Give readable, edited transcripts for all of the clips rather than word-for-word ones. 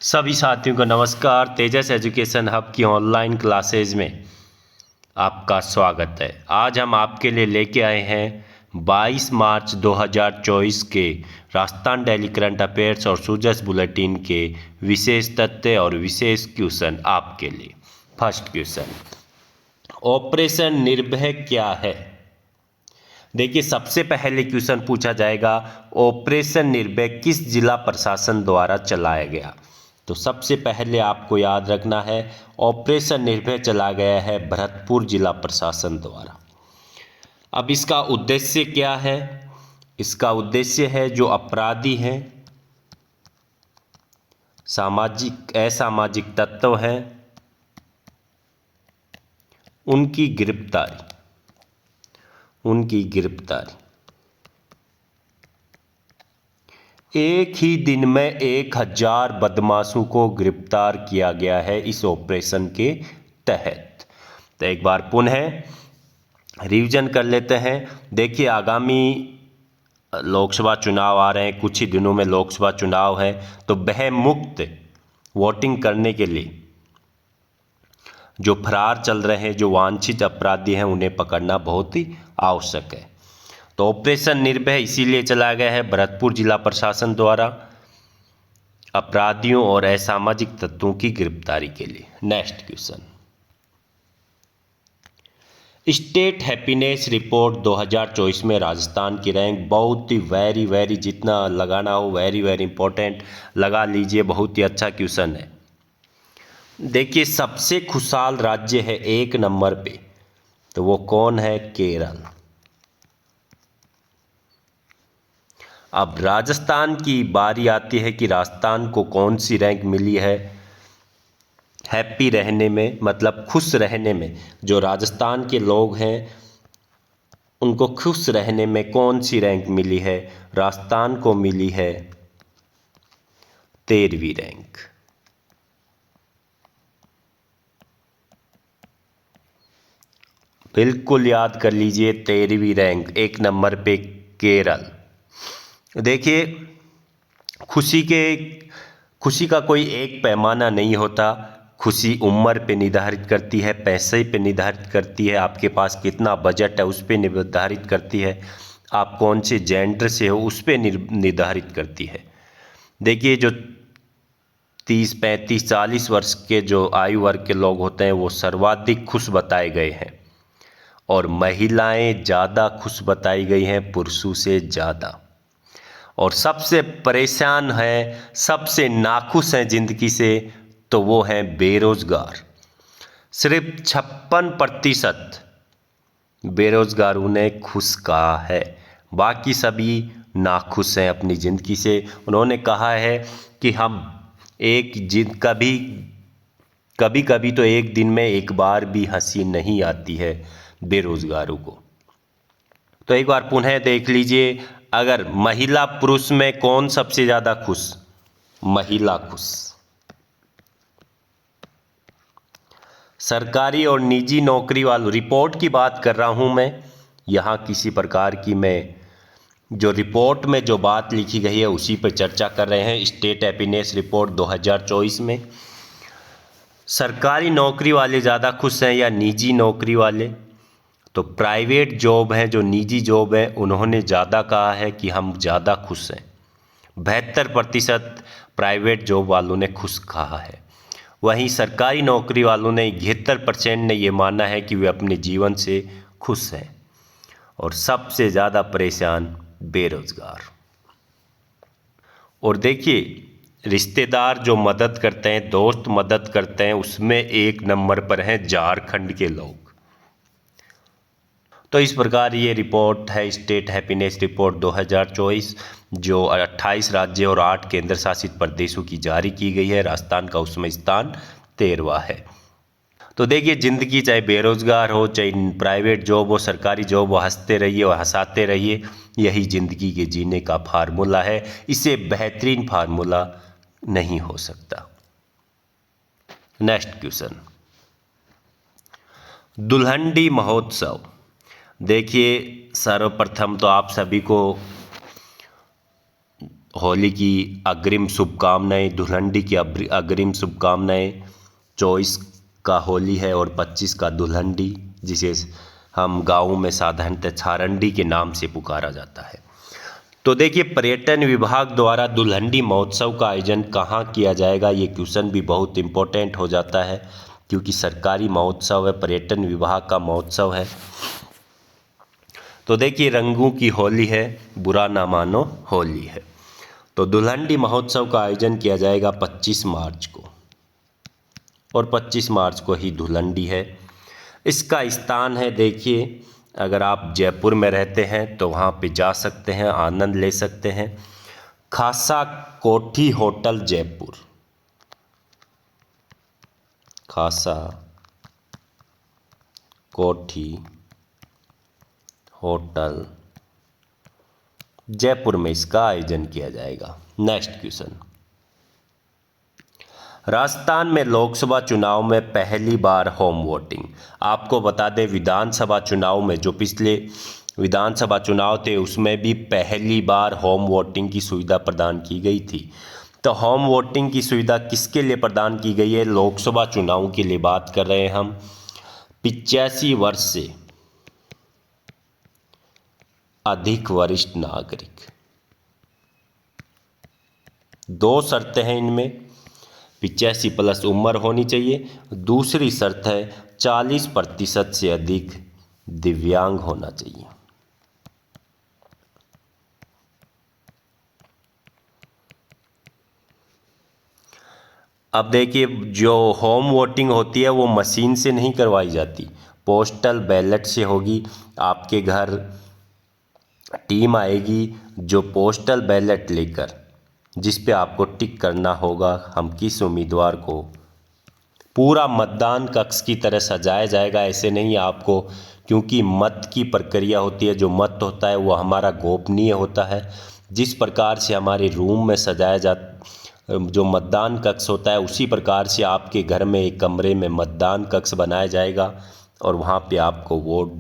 सभी साथियों को नमस्कार। तेजस एजुकेशन हब की ऑनलाइन क्लासेज में आपका स्वागत है। आज हम आपके लिए लेके आए हैं 22 मार्च 2024 के राजस्थान डेली करंट अफेयर्स और सूजस बुलेटिन के विशेष तथ्य और विशेष क्वेश्चन आपके लिए। फर्स्ट क्वेश्चन, ऑपरेशन निर्भय क्या है? देखिए, सबसे पहले क्वेश्चन पूछा जाएगा, ऑपरेशन निर्भय किस जिला प्रशासन द्वारा चलाया गया? तो सबसे पहले आपको याद रखना है, ऑपरेशन निर्भय चला गया है भरतपुर जिला प्रशासन द्वारा। अब इसका उद्देश्य क्या है? इसका उद्देश्य है जो अपराधी हैं, सामाजिक असामाजिक तत्व हैं, उनकी गिरफ्तारी। एक ही दिन में 1000 बदमाशों को गिरफ्तार किया गया है इस ऑपरेशन के तहत। तो एक बार पुनः रिवीजन कर लेते हैं। देखिए, आगामी लोकसभा चुनाव आ रहे हैं, कुछ ही दिनों में लोकसभा चुनाव है, तो वह मुक्त वोटिंग करने के लिए जो फरार चल रहे हैं, जो वांछित अपराधी हैं, उन्हें पकड़ना बहुत ही आवश्यक है। तो ऑपरेशन निर्भय इसीलिए चलाया गया है भरतपुर जिला प्रशासन द्वारा, अपराधियों और असामाजिक तत्वों की गिरफ्तारी के लिए। Next question, state happiness report 2024 में राजस्थान की रैंक बहुत ही वेरी जितना लगाना हो वेरी इंपॉर्टेंट लगा लीजिए, बहुत ही अच्छा क्वेश्चन है। देखिए, सबसे खुशहाल राज्य है 1 नंबर पे, तो वो कौन है? केरल। अब राजस्थान की बारी आती है कि राजस्थान को कौन सी रैंक मिली है हैप्पी रहने में, मतलब खुश रहने में। जो राजस्थान के लोग हैं उनको खुश रहने में कौन सी रैंक मिली है? राजस्थान को मिली है 13वीं रैंक। बिल्कुल याद कर लीजिए, 13वीं रैंक, 1 नंबर पे केरल। देखिए, खुशी का कोई एक पैमाना नहीं होता। खुशी उम्र पे निर्धारित करती है, पैसे पे निर्धारित करती है, आपके पास कितना बजट है उस पे निर्धारित करती है, आप कौन से जेंडर से हो उस पे निर्धारित करती है। देखिए, जो 30, 35, 40 वर्ष के जो आयु वर्ग के लोग होते हैं वो सर्वाधिक खुश बताए गए हैं, और महिलाएं ज़्यादा खुश बताई गई हैं पुरुषों से ज़्यादा। और सबसे परेशान हैं, सबसे नाखुश हैं ज़िंदगी से, तो वो हैं बेरोज़गार। सिर्फ 56% बेरोज़गारों ने खुश कहा है, बाकी सभी नाखुश हैं अपनी ज़िंदगी से। उन्होंने कहा है कि हम कभी कभी तो एक दिन में एक बार भी हंसी नहीं आती है बेरोज़गारों को। तो एक बार पुनः देख लीजिए, अगर महिला पुरुष में कौन सबसे ज़्यादा खुश? महिला खुश। सरकारी और निजी नौकरी वालों, रिपोर्ट की बात कर रहा हूं मैं, यहाँ किसी प्रकार की मैं जो रिपोर्ट में जो बात लिखी गई है उसी पर चर्चा कर रहे हैं। स्टेट हैप्पीनेस रिपोर्ट 2024 में सरकारी नौकरी वाले ज़्यादा खुश हैं या निजी नौकरी वाले? तो प्राइवेट जॉब है, जो निजी जॉब है, उन्होंने ज़्यादा कहा है कि हम ज़्यादा खुश हैं। 72% प्राइवेट जॉब वालों ने खुश कहा है। वहीं सरकारी नौकरी वालों ने 71% ने ये माना है कि वे अपने जीवन से खुश हैं। और सबसे ज़्यादा परेशान बेरोज़गार। और देखिए, रिश्तेदार जो मदद करते हैं, दोस्त मदद करते हैं, उसमें 1 नंबर पर हैं झारखंड के लोग। तो इस प्रकार ये रिपोर्ट है स्टेट हैप्पीनेस रिपोर्ट 2024, जो 28 राज्य और 8 केंद्र शासित प्रदेशों की जारी की गई है। राजस्थान का उसमें स्थान 13वां है। तो देखिए, ज़िंदगी चाहे बेरोज़गार हो, चाहे प्राइवेट जॉब हो, सरकारी जॉब हो, हंसते रहिए और हंसाते रहिए, यही ज़िंदगी के जीने का फार्मूला है। इससे बेहतरीन फार्मूला नहीं हो सकता। नेक्स्ट क्वेश्चन, दुल्हनडी महोत्सव। देखिए, सर्वप्रथम तो आप सभी को होली की अग्रिम शुभकामनाएं, धुलंडी की अग्रिम शुभकामनाएं। 24 का होली है और 25 का धुलंडी, जिसे हम गाँव में साधारणतः छारंडी के नाम से पुकारा जाता है। तो देखिए, पर्यटन विभाग द्वारा धुलंडी महोत्सव का आयोजन कहाँ किया जाएगा, ये क्वेश्चन भी बहुत इम्पोर्टेंट हो जाता है, क्योंकि सरकारी महोत्सव है, पर्यटन विभाग का महोत्सव है। तो देखिए, रंगों की होली है, बुरा ना मानो होली है। तो धुलंडी महोत्सव का आयोजन किया जाएगा 25 मार्च को, और 25 मार्च को ही धुलंडी है। इसका स्थान है, देखिए, अगर आप जयपुर में रहते हैं तो वहाँ पे जा सकते हैं, आनंद ले सकते हैं। खासा कोठी होटल जयपुर, खासा कोठी होटल जयपुर में इसका आयोजन किया जाएगा। नेक्स्ट क्वेश्चन, राजस्थान में लोकसभा चुनाव में पहली बार होम वोटिंग। आपको बता दें, विधानसभा चुनाव में, जो पिछले विधानसभा चुनाव थे, उसमें भी पहली बार होम वोटिंग की सुविधा प्रदान की गई थी। तो होम वोटिंग की सुविधा किसके लिए प्रदान की गई है? लोकसभा चुनाव के लिए बात कर रहे हैं हम। 85 वर्ष से अधिक वरिष्ठ नागरिक, दो शर्तें हैं इनमें। 85 प्लस उम्र होनी चाहिए। दूसरी शर्त है 40% से अधिक दिव्यांग होना चाहिए। अब देखिए, जो होम वोटिंग होती है वो मशीन से नहीं करवाई जाती, पोस्टल बैलेट से होगी। आपके घर टीम आएगी जो पोस्टल बैलेट लेकर, जिस पे आपको टिक करना होगा हम किस उम्मीदवार को। पूरा मतदान कक्ष की तरह सजाया जाएगा, ऐसे नहीं आपको, क्योंकि मत की प्रक्रिया होती है, जो मत होता है वो हमारा गोपनीय होता है। जिस प्रकार से हमारे रूम में सजाया जो मतदान कक्ष होता है, उसी प्रकार से आपके घर में एक कमरे में मतदान कक्ष बनाया जाएगा, और वहाँ पे आपको वोट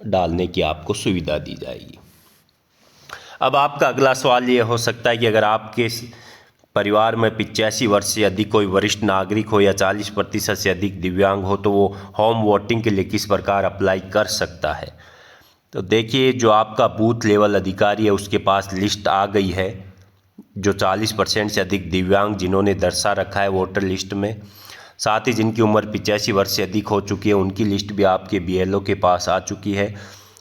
डालने की आपको सुविधा दी जाएगी। अब आपका अगला सवाल ये हो सकता है कि अगर आपके परिवार में 85 वर्ष से अधिक कोई वरिष्ठ नागरिक हो या 40% से अधिक दिव्यांग हो, तो वो होम वोटिंग के लिए किस प्रकार अप्लाई कर सकता है। तो देखिए, जो आपका बूथ लेवल अधिकारी है उसके पास लिस्ट आ गई है, जो 40% से अधिक दिव्यांग जिन्होंने दर्शा रखा है वोटर लिस्ट में। साथ ही जिनकी उम्र 85 वर्ष से अधिक हो चुकी है, उनकी लिस्ट भी आपके BLO के पास आ चुकी है।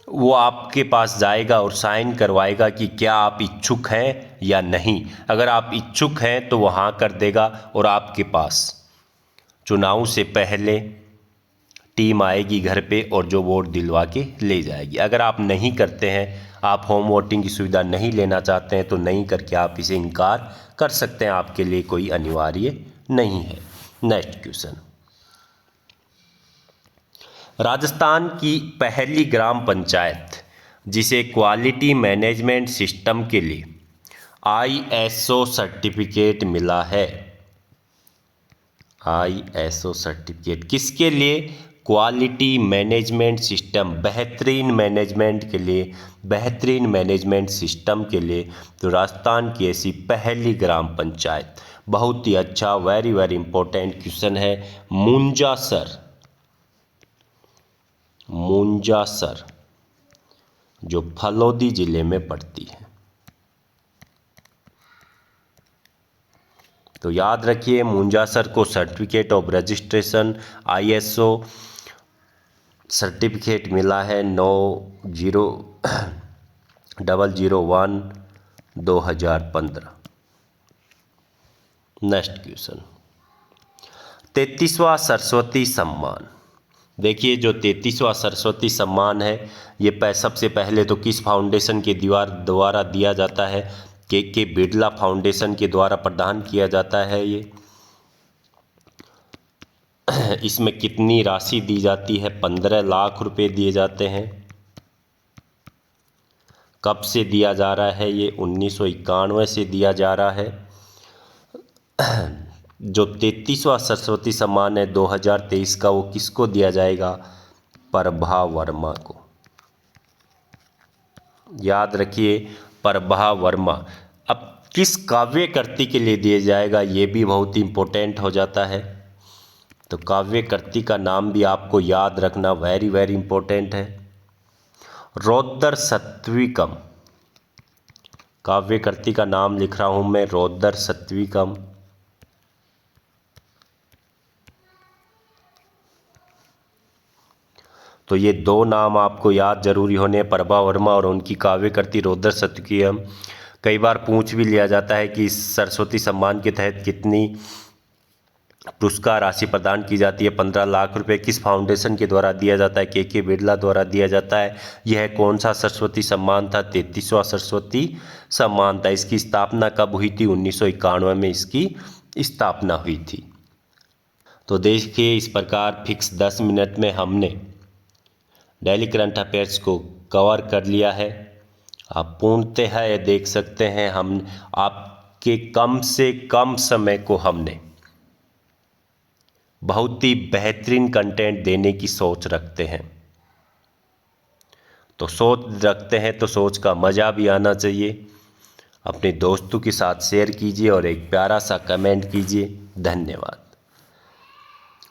वो आपके पास जाएगा और साइन करवाएगा कि क्या आप इच्छुक हैं या नहीं। अगर आप इच्छुक हैं तो वो हाँ कर देगा, और आपके पास चुनाव से पहले टीम आएगी घर पे और जो वोट दिलवा के ले जाएगी। अगर आप नहीं करते हैं, आप होम वोटिंग की सुविधा नहीं लेना चाहते हैं, तो नहीं करके आप इसे इनकार कर सकते हैं, आपके लिए कोई अनिवार्य नहीं है। नेक्स्ट क्वेश्चन, राजस्थान की पहली ग्राम पंचायत जिसे क्वालिटी मैनेजमेंट सिस्टम के लिए ISO सर्टिफिकेट मिला है। ISO सर्टिफिकेट किसके लिए? क्वालिटी मैनेजमेंट सिस्टम, बेहतरीन मैनेजमेंट के लिए, बेहतरीन मैनेजमेंट सिस्टम के लिए। तो राजस्थान की ऐसी पहली ग्राम पंचायत, बहुत ही अच्छा, वेरी वेरी इंपॉर्टेंट क्वेश्चन है। मुंजासर, मुंजासर जो फलोदी जिले में पड़ती है। तो याद रखिए, मुंजासर को certificate of registration ISO certificate मिला है 9001/2015। नेक्स्ट क्वेश्चन, 33वां सरस्वती सम्मान। देखिए, जो 33वां सरस्वती सम्मान है, ये सबसे पहले तो किस फाउंडेशन के द्वारा दिया जाता है? के बिड़ला फाउंडेशन के द्वारा प्रदान किया जाता है। ये इसमें कितनी राशि दी जाती है? 15 लाख रुपए दिए जाते हैं। कब से दिया जा रहा है? ये 1991 से दिया जा रहा है। जो 33वां सरस्वती सम्मान है 2023 का, वो किसको दिया जाएगा? प्रभा वर्मा को। याद रखिए, प्रभा वर्मा। किस काव्य कृति के लिए दिया जाएगा, ये भी बहुत इम्पोर्टेंट हो जाता है। तो काव्य कृति का नाम भी आपको याद रखना वेरी वेरी इम्पोर्टेंट है। रौद्र सात्विकम, काव्य कृति का नाम लिख रहा हूं मैं, रौद्र सात्विकम। तो ये दो नाम आपको याद जरूरी होने, प्रभा वर्मा और उनकी काव्य कृति रौद्र सात्विकम। कई बार पूछ भी लिया जाता है कि सरस्वती सम्मान के तहत कितनी पुरस्कार राशि प्रदान की जाती है। 15 लाख रुपए किस फाउंडेशन के द्वारा दिया जाता है? के बिरला द्वारा दिया जाता है। यह कौन सा सरस्वती सम्मान था? 33वां सरस्वती सम्मान था। इसकी स्थापना कब हुई थी? 1991 में इसकी स्थापना हुई थी। तो देखिए, इस प्रकार फिक्स 10 मिनट में हमने डेली करंट अफेयर्स को कवर कर लिया है। आप पूर्णतः ये देख सकते हैं, हम आपके कम से कम समय को हमने बहुत ही बेहतरीन कंटेंट देने की सोच रखते हैं। तो सोच रखते हैं तो सोच का मज़ा भी आना चाहिए। अपने दोस्तों के साथ शेयर कीजिए और एक प्यारा सा कमेंट कीजिए। धन्यवाद।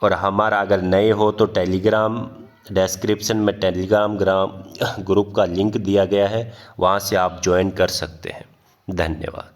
और हमारा अगर नए हो तो टेलीग्राम, डिस्क्रिप्शन में टेलीग्राम ग्रुप का लिंक दिया गया है, वहाँ से आप ज्वाइन कर सकते हैं। धन्यवाद।